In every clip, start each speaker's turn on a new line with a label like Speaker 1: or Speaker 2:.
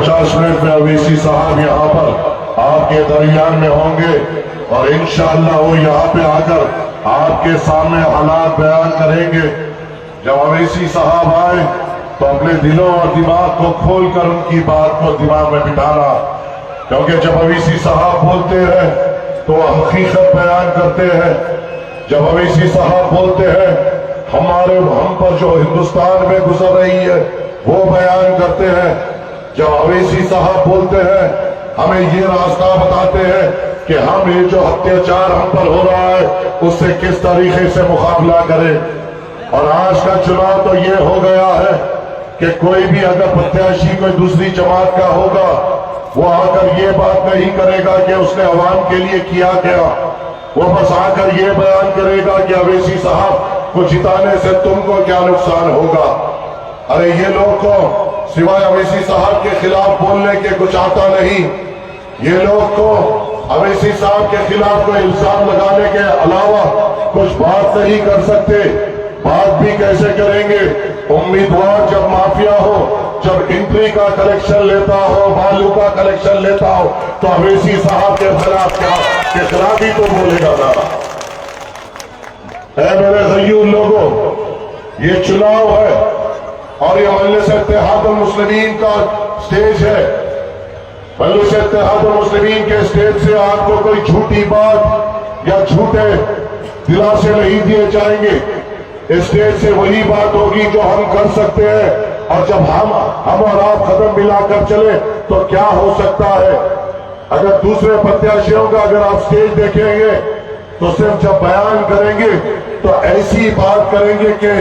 Speaker 1: 50 minute में अवैसी साहब यहाँ पर आपके दरमियान में होंगे और इंशाअल्लाह वो यहाँ पे आकर आपके सामने हालात बयान करेंगे। जब अवैसी साहब आए तो अपने दिलों और दिमाग को खोलकर उनकी बात को दिमाग में बिठाना, क्योंकि जब अवैसी साहब बोलते हैं तो वह हकीकत बयान करते हैं। जब अवैसी साहब बोलते हैं हम पर जो हिंदुस्तान में गुजर रही है वो बयान करते हैं। जब अवैसी साहब बोलते हैं हमें ये रास्ता बताते हैं कि हम ये जो अत्याचार हम पर हो रहा है उससे किस तरीके से मुकाबला करें। और आज का चुनाव तो ये हो गया है कि कोई भी अगर प्रत्याशी कोई दूसरी जमात का होगा वो आकर ये बात नहीं करेगा कि उसने अवाम के लिए किया क्या, वो बस आकर ये बयान करेगा कि अवैसी साहब को जिताने से तुमको क्या नुकसान होगा। अरे ये लोग को सिवाय अवैसी साहब के खिलाफ बोलने के कुछ आता नहीं। ये लोग को अवैसी साहब के खिलाफ कोई इल्जाम लगाने के अलावा कुछ बात नहीं कर सकते। बात भी कैसे करेंगे? उम्मीदवार जब माफिया हो, जब एंट्री का कलेक्शन लेता हो, बालू का कलेक्शन लेता हो, तो अवैसी साहब के खिलाफ ही तो बोलेगा ना। ऐ मेरे गयूर लोगों, ये चुनाव है और ये मजलिस इत्तेहादुल मुस्लिमीन का स्टेज है। मजलिस इत्तेहादुल मुस्लिमीन के स्टेज से आपको कोई झूठी बात या झूठे दिलासे नहीं दिए जाएंगे। इस स्टेज से वही बात होगी जो हम कर सकते हैं, और जब हम और आप कदम मिलाकर चले तो क्या हो सकता है। अगर दूसरे प्रत्याशियों का अगर आप स्टेज देखेंगे तो सिर्फ जब बयान करेंगे तो ऐसी बात करेंगे कि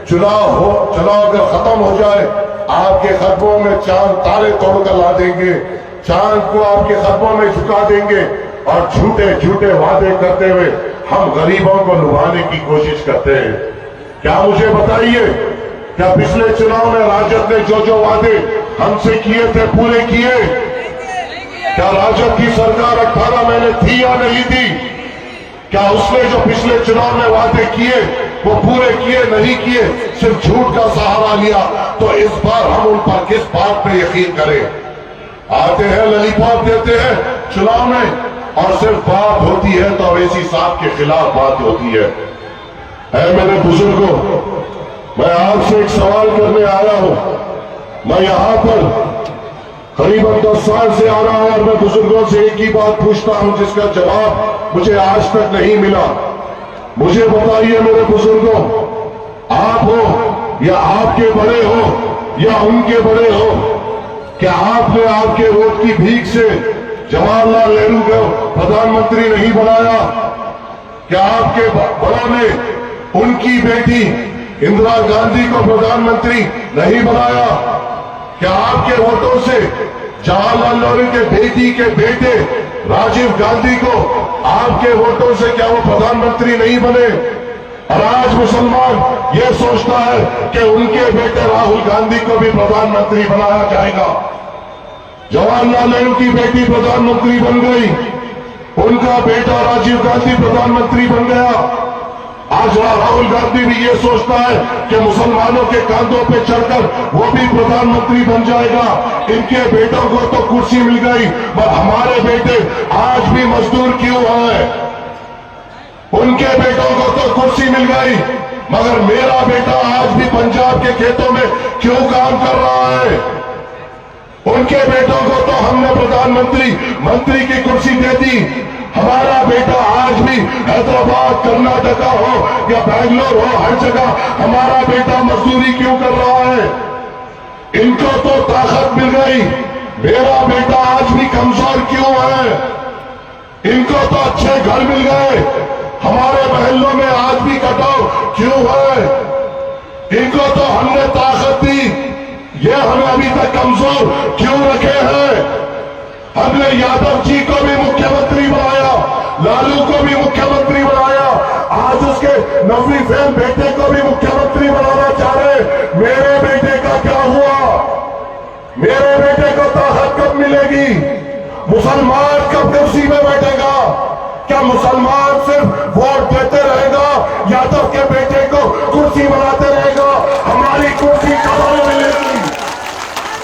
Speaker 1: चुनाव अगर खत्म हो जाए आपके कदमों में चांद तारे तोड़कर ला देंगे, चांद को आपके कदमों में झुका देंगे, और झूठे झूठे वादे करते हुए हम गरीबों को लुभाने की कोशिश करते हैं। क्या मुझे बताइए, क्या पिछले चुनाव में राजद ने जो वादे हमसे किए थे पूरे किए? क्या राजद की सरकार 18 महीने थी या नहीं थी? क्या उसने जो पिछले चुनाव में वादे किए वो पूरे किए नहीं किए, सिर्फ झूठ का सहारा लिया? तो इस बार हम उन पर किस बात पे यकीन करें? आते हैं ललीपॉप देते हैं चुनाव में और सिर्फ बात होती है तो अवैसी साहब के खिलाफ बात होती है। मेरे बुजुर्गों, मैं आपसे एक सवाल करने आया हूं। मैं यहां पर करीबन 10 साल से आ रहा हूं और मैं बुजुर्गों से एक ही बात पूछता हूं जिसका जवाब मुझे आज तक नहीं मिला। मुझे बताइए मेरे बुजुर्गों, आप हो या आपके बड़े हो या उनके बड़े हो, क्या आपने आपके वोट की भीख से जवाहरलाल नेहरू को प्रधानमंत्री नहीं बनाया? क्या आपके बड़ों ने उनकी बेटी इंदिरा गांधी को प्रधानमंत्री नहीं बनाया? क्या आपके वोटों से जवाहरलाल नेहरू के बेटी के बेटे राजीव गांधी को आपके वोटों से क्या वो प्रधानमंत्री नहीं बने? और आज मुसलमान ये सोचता है कि उनके बेटे राहुल गांधी को भी प्रधानमंत्री बनाया जाएगा। जवाहरलाल नेहरू की बेटी प्रधानमंत्री बन गई, उनका बेटा राजीव गांधी प्रधानमंत्री बन गया। आज राहुल गांधी भी ये सोचता है कि मुसलमानों के कांधों पे चढ़कर वो भी प्रधानमंत्री बन जाएगा। इनके बेटों को तो कुर्सी मिल गई, पर हमारे बेटे आज भी मजदूर क्यों हैं? उनके बेटों को तो कुर्सी मिल गई, मगर मेरा बेटा आज भी पंजाब के खेतों में क्यों काम कर रहा है? उनके बेटों को तो हमने प्रधानमंत्री मंत्री की कुर्सी दे दी, हमारा बेटा आज भी हैदराबाद, कर्नाटका हो या बैंगलोर हो, हर जगह हमारा बेटा मजदूरी क्यों कर रहा है? इनको तो ताकत मिल गई, मेरा बेटा आज भी कमजोर क्यों है? इनको तो अच्छे घर मिल गए, हमारे महलों में आज भी कटाव क्यों है? इनको तो हमने ताकत दी, ये हमें अभी तक कमजोर क्यों रखे हैं? हमने यादव जी को भी मुख्यमंत्री बनाया, लालू को भी मुख्यमंत्री बनाया, आज उसके नफी फैन बेटे को भी मुख्यमंत्री बनाना चाह रहे। मेरे बेटे का क्या हुआ? मेरे बेटे को ताकत कब मिलेगी? मुसलमान कब कुर्सी में बैठेगा? क्या मुसलमान सिर्फ वोट देते रहेगा, यादव के बेटे को कुर्सी बनाते रहेगा? हमारी कुर्सी कब मिलेगी?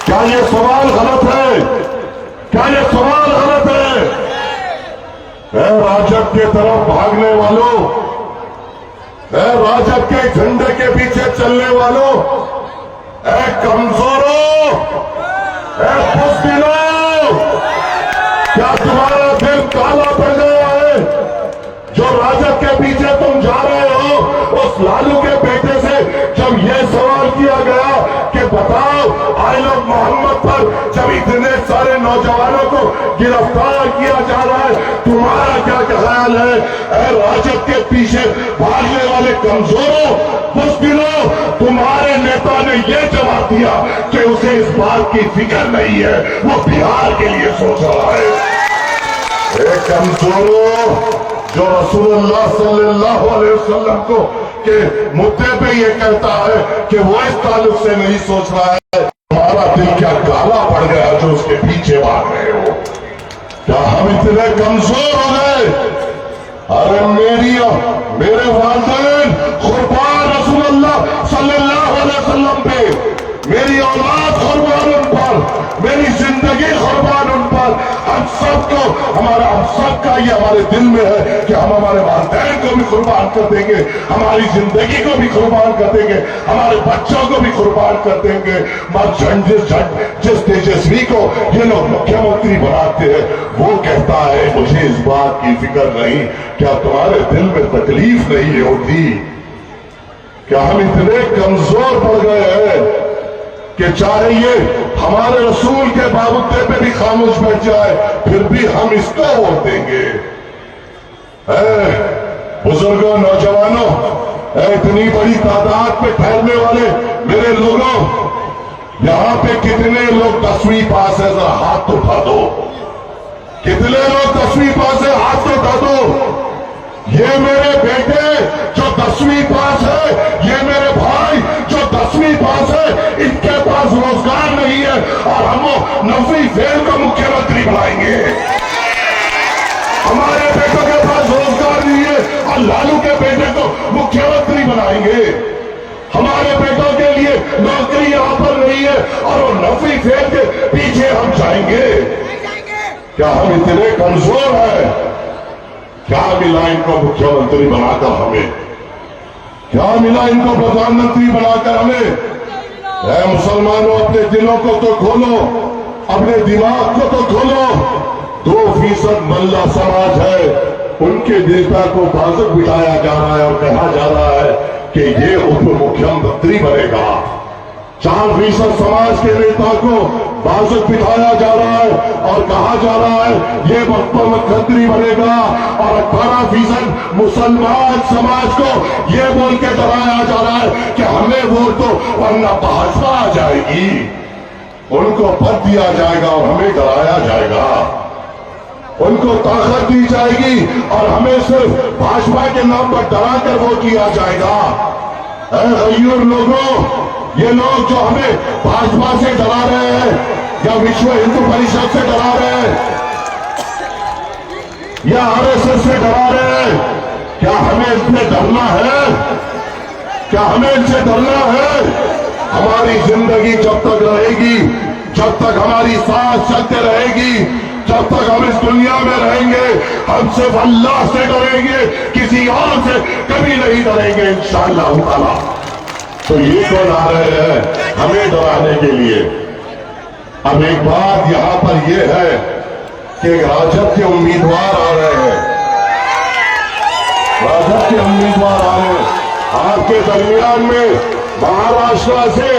Speaker 1: क्या ये सवाल गलत है? तरफ भागने वालों, राजद के झंडे के पीछे चलने वालों, कमजोरों, बुज़दिलों, क्या तुम्हारा दिल काला पड़ गया है? जो राजद के पीछे तुम जा रहे हो, उस लालू के बेटे से जब यह सवाल किया गया कि बताओ आइल ऑफ मोहम्मद पर जब इतने सारे नौजवानों को गिरफ्तार किया जा रहा है, तुम्हारा क्या ख्याल है? राजद के पीछे भागने वाले कमजोरों, बुज़दिलों, तुम्हारे नेता ने यह जवाब दिया कि उसे इस बात की फिक्र नहीं है, वो बिहार के लिए सोच रहा है। कमजोरों, जो रसूलुल्लाह सल्लल्लाहु अलैहि वसल्लम को के मुद्दे पे ये कहता है कि वो इस ताल्लुक से नहीं सोच रहा है, हमारा दिल क्या काला पड़ गया जो उसके पीछे भाग रहे हो? क्या हम इतने कमजोर हो गए? अरे मेरे वालिदैन कुर्बान रसूलुल्लाह सल्लल्लाहु अलैहि वसल्लम पे, मेरी औलाद कुर्बान उन पर, मेरी जिंदगी कुर्बान उन पर। हम सबको हम सबका ये हमारे दिल में है कि हम हमारे वालिदैन को भी कुर्बान कर देंगे, हमारी जिंदगी को भी कुर्बान कर देंगे, हमारे बच्चों को भी कुर्बान कर देंगे। मगर जिस तेजस्वी को ये लोग मुख्यमंत्री बनाते हैं, वो कहता है मुझे इस बात की फिक्र नहीं। क्या तुम्हारे दिल में तकलीफ नहीं होती? क्या हम इतने कमजोर पड़ गए हैं कि चाहे ये हमारे रसूल के बाबुद्दे पे भी खामोश बैठ जाए, फिर भी हम इसको वोट देंगे? बुजुर्गों, नौजवानों, इतनी बड़ी तादाद पे ठहरने वाले मेरे लोगों, यहां पे कितने लोग 10वीं पास है? जरा हाथ तो उठा दो। कितने लोग 10वीं पास है? हाथ तो उठा दो। ये मेरे बेटे जो 10वीं पास है, ये मेरे भाई जो 10वीं पास है, इनके पास रोजगार नहीं है और हम 9वीं फेल को मुख्यमंत्री बनाएंगे। हमारे बेटों के पास रोजगार नहीं है और लालू के बेटे को मुख्यमंत्री बनाएंगे। हमारे बेटों के लिए नौकरी यहां पर नहीं है और वो 9वीं फेल के पीछे हम जाएंगे। क्या हम इतने कमजोर हैं? क्या मिला इनको मुख्यमंत्री बनाकर हमें? क्या मिला इनको प्रधानमंत्री बनाकर हमें? मुसलमानों, अपने दिलों को तो खोलो, अपने दिमाग को तो खोलो। 2% मल्ला समाज है, उनके नेता को बाजत बिठाया जा रहा है और कहा जा रहा है कि ये उप मुख्यमंत्री बनेगा। 4% समाज के नेता को बाजत बिठाया जा रहा है और कहा जा रहा है ये मुख्यमंत्री बनेगा, और 18% मुसलमान समाज को ये बोल के डराया जा रहा है कि हमें वोट दो वरना भाजपा आ जाएगी। उनको पद दिया जाएगा और हमें डराया जाएगा, उनको ताकत दी जाएगी और हमें सिर्फ भाजपा के नाम पर डरा कर वो किया जाएगा। गयूर लोगों, ये लोग जो हमें भाजपा से डरा रहे हैं या विश्व हिंदू परिषद से डरा रहे हैं या आरएसएस से डरा रहे हैं, क्या हमें इनसे डरना है? क्या हमें इनसे डरना है? हमारी जिंदगी जब तक रहेगी, जब तक हमारी सांस चलते रहेगी, जब तक हम इस दुनिया में रहेंगे, हम सिर्फ अल्लाह से डरेंगे, किसी और से कभी नहीं डरेंगे इंशाअल्लाह ताला। तो ये कौन आ रहे हैं हमें डराने के लिए? अब एक बात यहां पर यह है कि राजद के उम्मीदवार आ रहे हैं, राजद के उम्मीदवार आ रहे हैं। आपके दरमियान में महाराष्ट्र से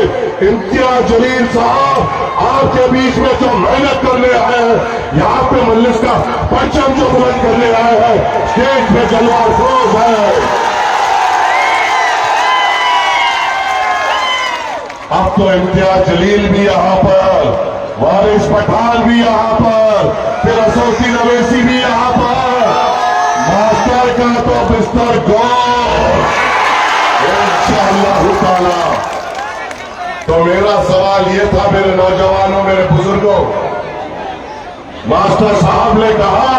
Speaker 1: इम्तियाज जलील साहब आपके बीच में जो मेहनत करने आए हैं, यहाँ पे मजलिस का परचम जो बुलंद करने आए हैं, स्टेज पे जलवा अफरोज है। अब तो इम्तियाज जलील भी यहाँ पर, वारिस पठान भी यहाँ पर, फिर असौद्दीन अवैसी भी यहाँ पर। मास्टर का तो बिस्तर गौर इंशाअल्लाह ताला। तो मेरा सवाल ये था मेरे नौजवानों, मेरे बुजुर्गों, मास्टर साहब ने कहा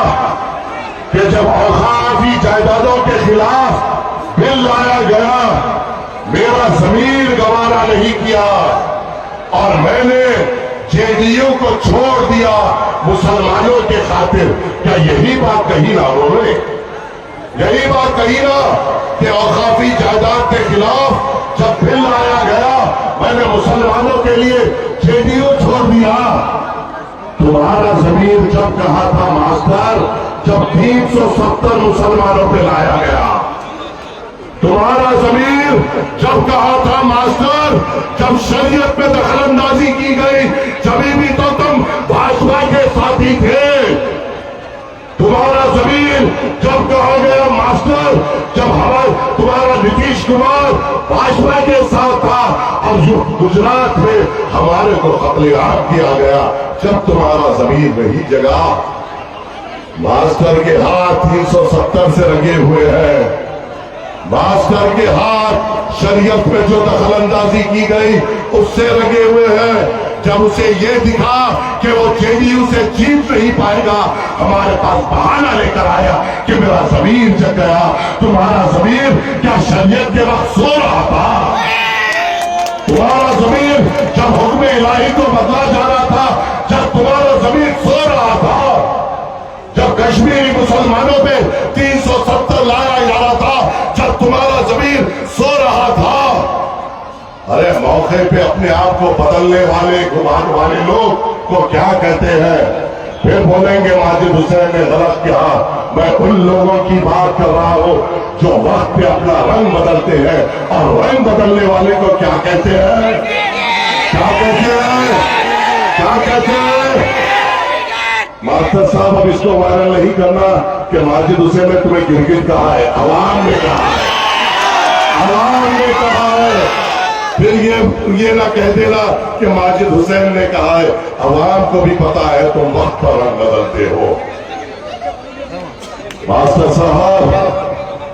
Speaker 1: कि जब औकाफी जायदादों के खिलाफ बिल लाया गया, मेरा जमीर गवारा नहीं किया और मैंने जेडीयू को छोड़ दिया मुसलमानों के खातिर। क्या यही बात कही ना उन्होंने? यही बात कही ना कि औकाफी जायदाद के खिलाफ जब बिल लाया गया, मैंने मुसलमानों के लिए जेडीयू छोड़ दिया। तुम्हारा जमीन जब कहा था मास्टर, जब 370 मुसलमानों पे लाया गया। तुम्हारा जमीन जब कहा था मास्टर, जब शरीयत में दखलंदाजी की गई, जभी भी तो तुम भाजपा के साथी थे। तुम्हारा जमीन जब कहा गया मास्टर, जब तुम्हारा नीतीश कुमार भाजपा के साथ था, और जो गुजरात में हमारे को कत्लेआम किया गया, जब तुम्हारा जमीन वही जगह। मास्टर के हाथ 370 से रंगे हुए हैं। मास्टर के हाथ शरीयत में जो दखलंदाजी की गई उससे लगे हुए हैं। जब उसे ये दिखा कि वो जेडीयू से जीत नहीं पाएगा, हमारे पास बहाना लेकर आया कि मेरा जमीन जग गया। तुम्हारा जमीन क्या शरीयत के वक्त सो रहा था? तुम्हारा जमीन जब हुक्म इलाही को बदला जा रहा था, जब तुम्हारा जमीन सो रहा था, जब कश्मीरी मुसलमानों पे 370 लाया जा रहा था, जब तुम्हारा जमीन सो रहा था। अरे मौके पे अपने आप को बदलने वाले, घुमाने वाले लोग को क्या कहते हैं? फिर बोलेंगे माजिद हुसैन ने गलत किया। मैं उन लोगों की बात कर रहा हूं जो वक्त पे अपना रंग बदलते हैं, और रंग बदलने वाले को क्या कहते हैं? क्या कहते हैं? क्या कहते हैं? मास्टर साहब, अब इसको वायरल नहीं करना कि माजिद हुसैन ने तुम्हें गिरगिट कहा है। अवाम ने कहा है, अवाम ने कहा है। फिर ये ना कह देना कि माजिद हुसैन ने कहा है। अवाम को भी पता है तुम वक्त पर रंग बदलते हो। मास्टर साहब,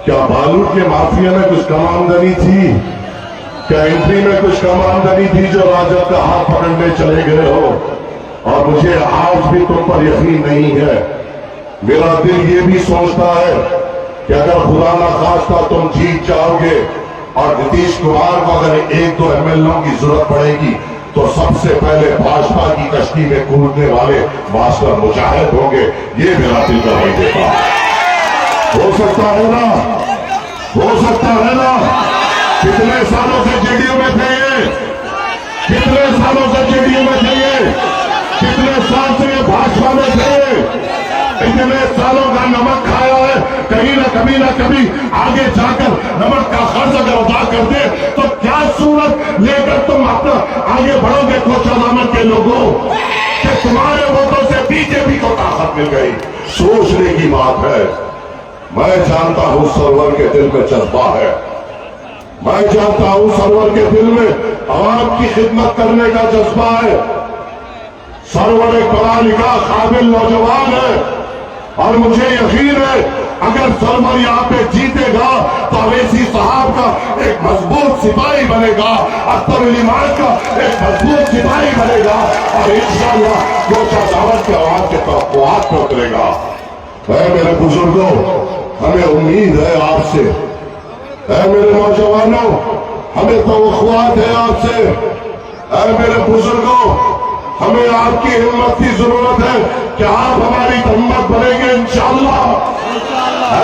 Speaker 1: क्या बालू के माफिया में कुछ कम आमदनी थी? क्या एंट्री में कुछ कम आमदनी थी जो राजा का हाथ पकड़ने चले गए हो? और मुझे आज भी तुम पर यकीन नहीं है। मेरा दिल ये भी सोचता है कि अगर खुदा ना खास्ता तुम जीत जाओगे और नीतीश कुमार को अगर 1-2 एमएलए की जरूरत पड़ेगी, तो सबसे पहले भाजपा की कश्ती में कूदने वाले मास्टर मुजाहिद होंगे। ये मेरा दिल गवाही देता है। हो सकता है ना? हो सकता है ना? कितने सालों से जेडीयू में थे ये? कितने सालों से जेडीयू में थे ये? कितने साल से ये भाजपा में थे? इतने सालों का नमक खाया है, कहीं ना कभी आगे जाकर नमक का खर्च अगर अदा कर दे, तो क्या सूरत लेकर तुम अपना आगे बढ़ोगे? कोचादामन के लोगों कि तुम्हारे वोटों से बीजेपी को ताकत मिल गई। सोचने की बात है। मैं जानता हूं सरवर के दिल में जज्बा है। मैं जानता हूं सरवर के दिल में आवाम की खिदमत करने का जज्बा है। सरवर एक पढ़ा लिखा काबिल नौजवान है, और मुझे यकीन है अगर सरवर यहाँ पे जीतेगा तो अवैसी साहब का एक मजबूत सिपाही बनेगा, अख्तर अली माज का एक मजबूत सिपाही बनेगा, और इंशाअल्लाह कोचादामन के आवाज के तवक्कुआत पे उतरेगा। मेरे बुजुर्गों, हमें उम्मीद है आपसे। मेरे नौजवानों, हमें तवक्कुआत है आपसे। मेरे बुजुर्गों, हमें आपकी हिम्मत की जरूरत है कि आप हमारी हिम्मत बनेंगे इंशाअल्लाह।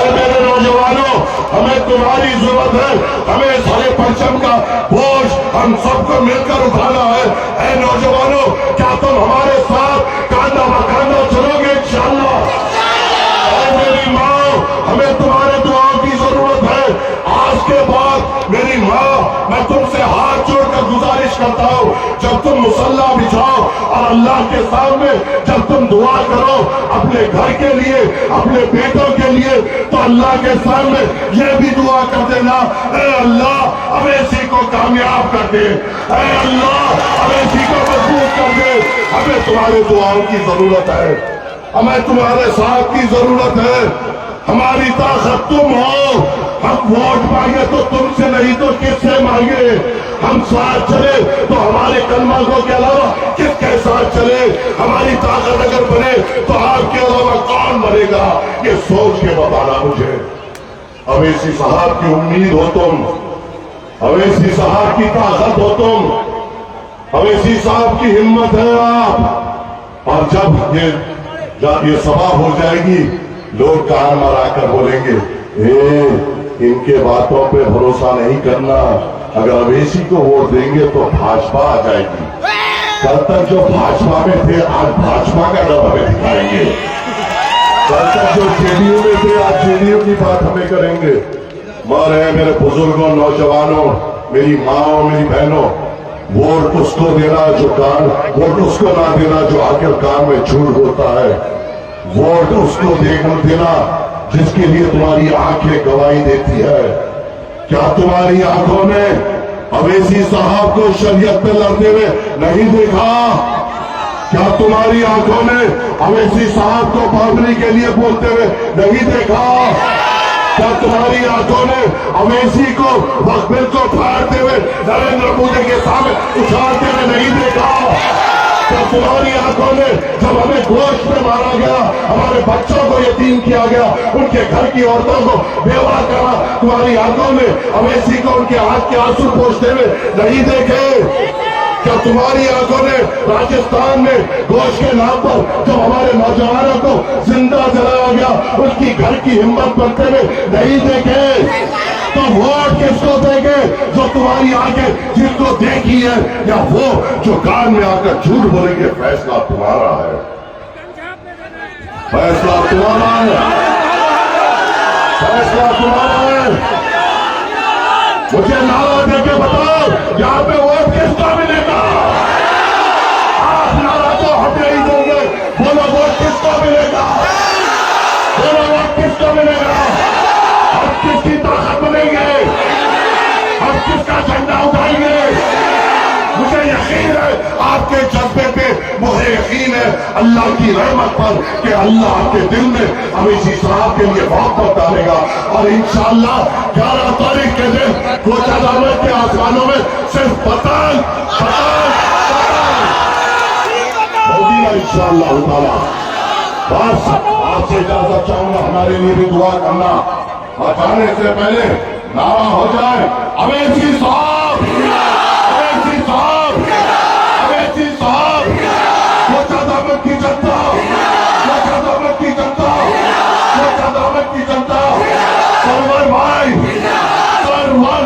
Speaker 1: मेरे नौजवानों, हमें तुम्हारी जरूरत है। हमें इस हरे परचम का बोझ हम सबको मिलकर उठाना है। ऐ नौजवानों, क्या तुम हमारे साथ कांधा बकांधा चलोगे इंशाअल्लाह? मेरी माँ, हमें तुम्हारे दुआओं की जरूरत है। आज के बाद मेरी माँ, मैं तुमसे हाथ जोड़कर गुजारिश करता हूँ, जब तुम मुसल्ला बिछाओ और अल्लाह के सामने जब तुम दुआ करो अपने घर के लिए, अपने बेटों के लिए, तो अल्लाह के सामने ये भी दुआ कर देना, ऐ अल्लाह अवैसी को कामयाब कर दे, ऐ अल्लाह अवैसी को मजबूत कर दे। हमें तुम्हारे दुआओं की जरूरत है, हमें तुम्हारे साथ की जरूरत है। हमारी ताकत तुम हो। हम वोट मांगे तो तुमसे नहीं तो किससे मांगे? हम साथ चले तो हमारे कलमागों के अलावा किसके साथ चले? हमारी ताकत अगर बने तो आपके अलावा कौन बनेगा? ये सोच के बताना मुझे। अवैसी साहब की उम्मीद हो तुम, अवैसी साहब की ताकत हो तुम, अवैसी साहब की हिम्मत है आप। और जब ये सभा हो जाएगी, लोग कान मरा कर बोलेंगे इनके बातों पे भरोसा नहीं करना। अगर अवेशी को वोट देंगे तो भाजपा आ जाएगी। कल तक जो भाजपा में थे आज भाजपा का रंग हमें दिखाएंगे। कल तक जो जेडीयू में थे आज जेडीयू की बात हमें करेंगे। मारे मेरे बुजुर्गों, नौजवानों, मेरी माँ, मेरी बहनों, वोट उसको देना जो कान, वोट उसको ना देना जो आखिर कान में झूठ होता है। वोट उसको देना जिसके लिए तुम्हारी आंखें गवाही देती है। क्या तुम्हारी आंखों ने अवैसी साहब को शरीयत पे लड़ते हुए नहीं देखा? क्या तुम्हारी आंखों ने अवैसी साहब को बांधने के लिए बोलते हुए नहीं देखा? क्या तुम्हारी आंखों ने अवैसी को वक्फ बिल को फाड़ते हुए नरेंद्र मोदी के सामने उछालते हुए नहीं देखा? क्या तुम्हारी आंखों ने जब हमें गोश्त में मारा गया, हमारे बच्चों को यतीम किया गया, उनके घर की औरतों को बेवा करा, तुम्हारी आंखों ने अवैसी को उनके हाथ के आंसू पोंछते हुए नहीं देखे? क्या तुम्हारी आंखों ने राजस्थान में गोश्त के नाम पर जब हमारे नौजवानों को जिंदा जलाया गया, उनकी घर की हिम्मत बनते हुए नहीं देखे? तो वोट किसको देंगे? जो तुम्हारी आंखें जिनको देखी है, या वो जो कान में आकर झूठ बोलेंगे? फैसला तुम्हारा है, फैसला तुम्हारा है, फैसला तुम्हारा है। मुझे नारा देके बताओ यहाँ पे वोट किसको मिलेगा? आप नारा तो हम नहीं देंगे, बोलो वोट किसको मिलेगा? बोलो वोट किसको मिलेगा? हम किसकी ताकत बनेंगे? हम किसका झंडा उठाएंगे? मुझे यकीन है आपके जज्बे पे, मुझे यकीन है अल्लाह की रहमत पर कि अल्लाह आपके दिल में अवैसी साहब के लिए मोहब्बत डालेगा। और इंशाअल्लाह 11 तारीख के दिन कोचादामे के आसमानों में सिर्फ पतंग पतंग पतंग होगी ना इंशाअल्लाह ताला। बस आपसे इजाजत चाहूंगा, हमारे लिए भी दुआ करना। और जाने से पहले नारा हो जाए, अवैसी साहब, अवैसी साहब, अवैसी साहब, कोचादामे की जनता, कोचादामे की जनता, कोचादामे की जनता, सरवर भाई, सरवर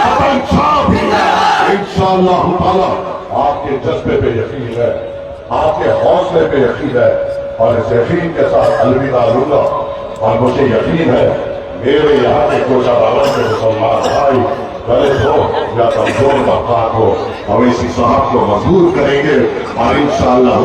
Speaker 1: पतंग साहब। इंशाअल्लाह ताला आपके जज्बे पे यकीन है, आपके हौसले पे यकीन है, और इस यकीन के साथ अलविदा लूंगा। और मुझे यकीन है मेरे यहाँ के कोचादामे के मुसलमान भाई, दलित हो या कमजोर तबकात हो, अवैसी साहब को मजबूर करेंगे। और इंशाअल्लाह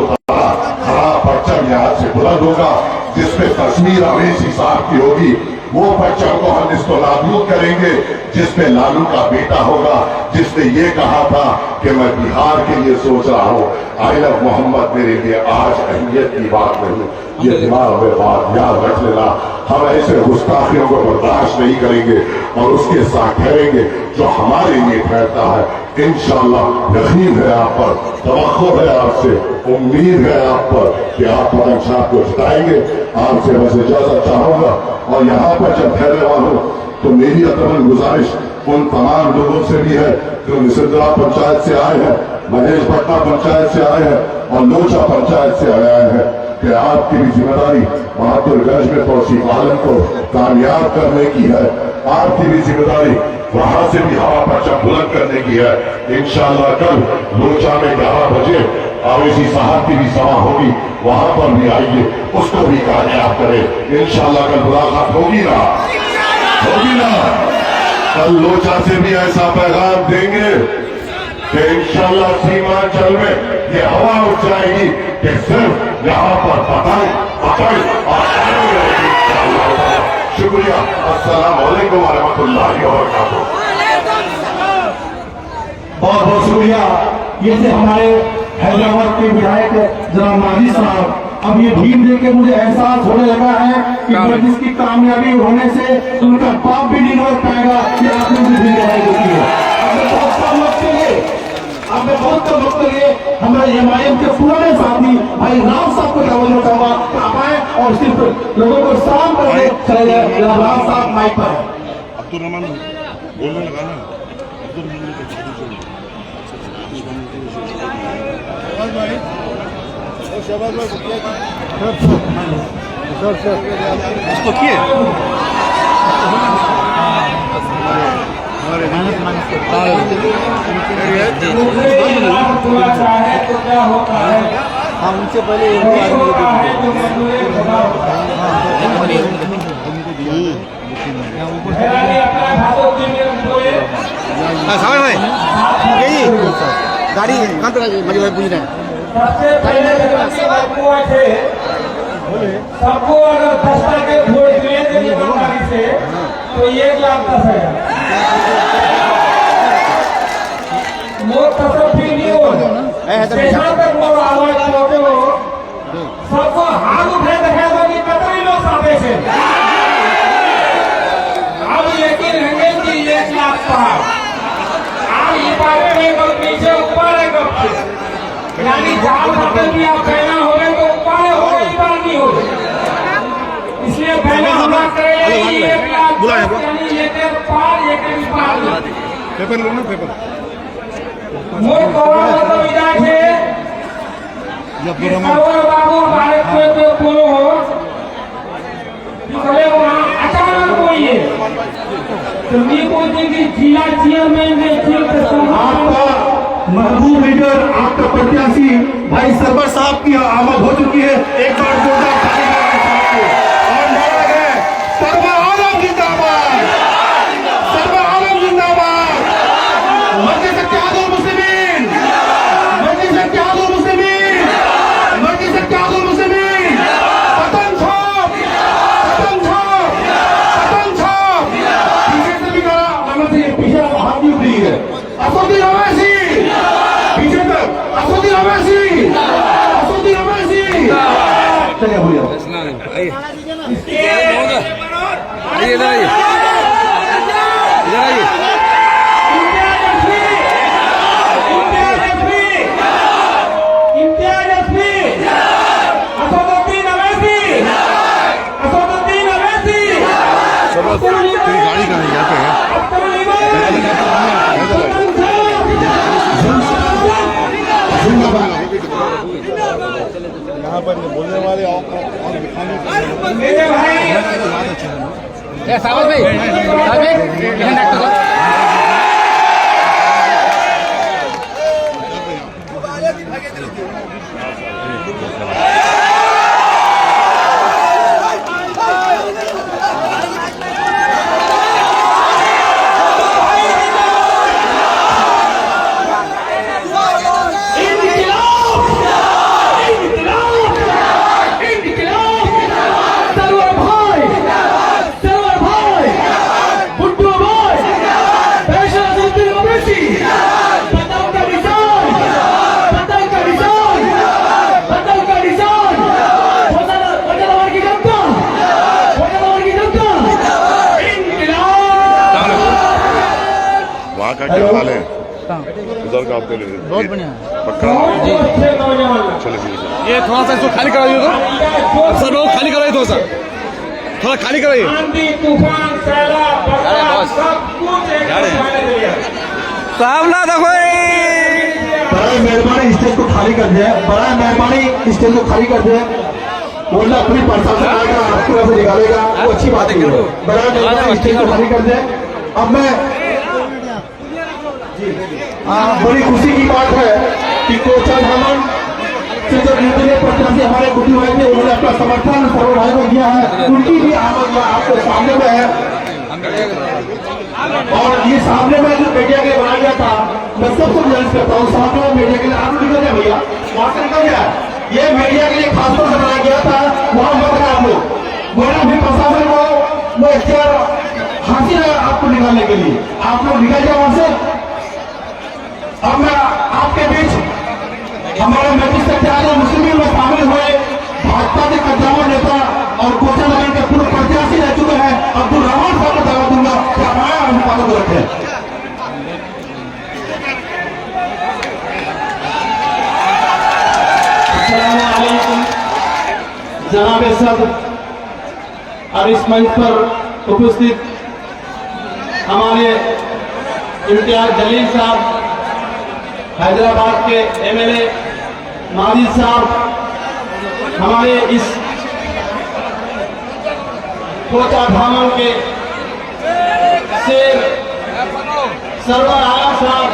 Speaker 1: खड़ा परचम यहाँ से बुलंद होगा, जिसपे तस्वीर अवैसी साहब की होगी। वो परचम को हम इसको नाबूद करेंगे जिसपे लालू का बेटा होगा, जिसने ये कहा था कि मैं बिहार के लिए सोच रहा हूँ। आई लव मोहम्मद मेरे लिए आज अहमियत की बात नहीं, ये दिमाग में बात याद रख लेना। हम ऐसे गुस्ताखियों को बर्दाश्त नहीं करेंगे और उसके साथ ठहरेंगे जो हमारे लिए ठहरता है। इंशाअल्लाह यकीन है आप पर, तवक्को है आपसे, उम्मीद है आप पर कि आप पतंग साहब को जिताएंगे। आपसे बस इजाजत चाहूंगा। और यहाँ पर जब ठहरने वालों, तो मेरी अतमन गुजारिश उन तमाम लोगों से भी है जो निसंदरा पंचायत से आए हैं, महेश पटना पंचायत से आए हैं और लोचा पंचायत से आए हैं, कि आपकी भी जिम्मेदारी बहादुरगंज में तौसीफ आलम को कामयाब करने की है। आपकी भी जिम्मेदारी वहां से भी हवा परचम बुलंद करने की है। इंशाअल्लाह कल लोचा में 11 बजे अवैसी साहब की भी सभा होगी, वहां पर भी आइए, उसको भी कामयाब करें। इंशाअल्लाह कल मुलाकात होगी ना, होगी ना? कल लोचा से भी ऐसा पैगाम देंगे कि इंशाअल्लाह सीमांचल में ये हवा उठ जाएगी कि सिर्फ यहाँ पर पतंग पतंग और शुक्रिया। अस्सलाम वालेकुम व रहमतुल्लाहि व बरकातुहू।
Speaker 2: बहुत बहुत शुक्रिया। ये थे हमारे हैदराबाद के विधायक जनाब नाजी साहब। अब ये भीम देख के मुझे एहसास होने लगा है कि वर्जिश की कामयाबी होने से उनका बाप भी नहीं रोक पाएगा कि आपने मुझे भीम लड़ाई देखी है। आपने बहुत कम वक्त के लिए, आपने बहुत कम वक्त के लिए हमारे एमआईएम के पुराने साथी भाई राम साहब को तवज्जो चाहूंगा, आप आए और सिर्फ लोगों को सलाम करके चले जाए। राम साहब माइक पर है।
Speaker 3: अब्दुल रहमान बोलने लगा ना, अब्दुल रहमान को इसको किए
Speaker 2: चाहे तो क्या होता है,
Speaker 4: हाँ उनसे पहले एक
Speaker 2: वही
Speaker 4: आदमी
Speaker 2: होता है जो मंजूर खुदा होता है। हैरानी अपना भाषा के लिए बोले
Speaker 4: सामने भाई यही गाड़ी कहाँ पे मजी भाई पूछ रहे हैं।
Speaker 2: सबसे पहले जब हुआ थे सबको अगर दस्ता के वोट दिए थे ईमानदारी से तो 1,10,000 मोर तसफ्फी नहीं हो जैसा तक मोर आवाज पहुंचे हो सबको हाथ उठे देखा तो कि कतई लोग साथे से अब यकीन है कि 1,00,000 पार आप ये पारे में कब पीछे ऊपर है कब यानी जाल फसल भी आप कहना हो गए तो ऊपर हो गई बार नहीं हो इसलिए पहले हमला करेगा 1,00,000 यानी एक पार एक पार
Speaker 3: पेपर लो ना पेपर
Speaker 2: मोर कौवा तो विदाई है कौवा बाबू हमारे कोई बोलो हो निकले वहाँ अचानक कोई है तो मैं बोलती कि जिला चेयरमैन ने
Speaker 5: आपका महबूब लीडर आपका प्रत्याशी भाई सरवर साहब की आमद हो चुकी है। एक बार जोरदार ताली बजाएं और नारा है सरवर आलम जिंदाबाद, सरवर आलम जिंदाबाद, मजलिस इत्तेहादुल मुस्लिमीन, मजलिस इत्तेहादुल मुस्लिमीन, मजलिस इत्तेहादुल मुस्लिमीन, पतन छाप, पतन छाप, पतन छाप। पीछे से भी करा नमन से पीछे हाथ भी उठी है। असदुद्दीन अवैसी पीछे तक, असदुद्दीन अवैसी, असदुद्दीन अवैसी। चलिए बोलिए।
Speaker 4: आइए इधर आइए, इधर आइए।
Speaker 3: तेरी गाड़ी कहाँ है? यहाँ पे है। यहाँ पर बोलने वाले और दिखाने
Speaker 2: मेरे भाई
Speaker 4: सावत भाई
Speaker 3: वहाँ का क्या हाल है? उधर का आपको
Speaker 4: बहुत बढ़िया
Speaker 3: पक्का
Speaker 2: जी अच्छे नौजवान
Speaker 3: चलो ठीक है।
Speaker 4: ये थोड़ा सा इसको खाली कराइए तो सर लोग खाली कराइए थोड़ा सा, थोड़ा खाली कराइए।
Speaker 2: आंधी तूफान सैलाब बरसात सब कुछ एक
Speaker 4: सामला देखो
Speaker 5: बड़ा मेहरबानी स्टेज को खाली कर दिया, बड़ा मेहरबानी स्टेज को खाली कर दिया। बोलना अपनी प्रशासन आएगा आपको ऐसे निकालेगा वो अच्छी बात है। बड़ा मेहरबानी स्टेज को खाली कर दिया। अब मैं बड़ी खुशी की बात है कि कोचा धामन से जो निर्दलीय प्रत्याशी हमारे गुड्डू भाई थे उन्होंने अपना समर्थन सर्व भाई को दिया है, उनकी भी आमद आपके सामने में है। और ये सामने में जो मीडिया के लिए बनाया गया था, मैं सबको गुजारिश करता हूँ सामने में मीडिया के लिए आप निकल जाए भैया, वहां से निकल जाए। ये मीडिया के लिए खासतौर से बनाया गया था, वहां मत रहे आप लोग। मेरा भी प्रशासन को वो इख्तियार हासिल है आपको निकालने के लिए, आप लोग निकल जाए वहां से। अब मैं आपके बीच हमारे मजलिस इत्तेहादुल मुस्लिमीन में शामिल हुए भाजपा के कद्दावर नेता और कोचा नगर के पूर्व प्रत्याशी रह चुके हैं अब्दुल रहमान साहब को दावा दूंगा कि हमारे अनुपातों को रखें। अस्सलामु अलैकुम जनाब सदर और इस मंच पर उपस्थित हमारे इम्तियाज जलील साहब, हैदराबाद के एमएलए माजिद साहब, हमारे इस कोचा धामन के
Speaker 2: सरवर आला साहब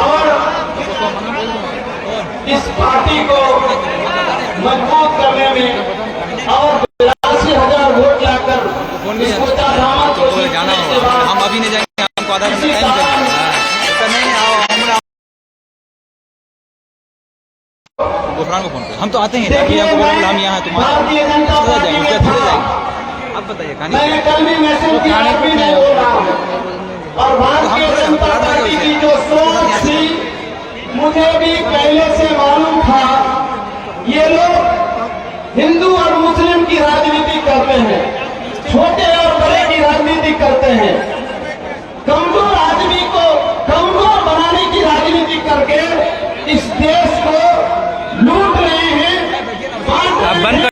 Speaker 2: और इस पार्टी को मजबूत करने में और 82,000 वोट लाकर इसको चाहत को
Speaker 6: जाना होगा। हम अभी नहीं जाएंगे, हमको आधा घंटा टाइम चाहिए। नहीं आओ, गुफरान को फोन कर, हम तो आते हैं ताकि आपको बोला हम यहाँ हैं,
Speaker 2: भारतीय जनता पार्टी में
Speaker 6: तुम्हारे आप बताइए कहानी
Speaker 2: मैंने कल भी मैसेज किया, आज भी नहीं बोल रहा हूं। और भारतीय जनता पार्टी की जो सोच थी मुझे भी पहले से मालूम था, ये लोग हिंदू और मुस्लिम की राजनीति करते हैं, छोटे और बड़े की राजनीति करते हैं, कमजोर आदमी को कमजोर बनाने की राजनीति करके इस देश को लूट रहे हैं।
Speaker 6: आप बंद कर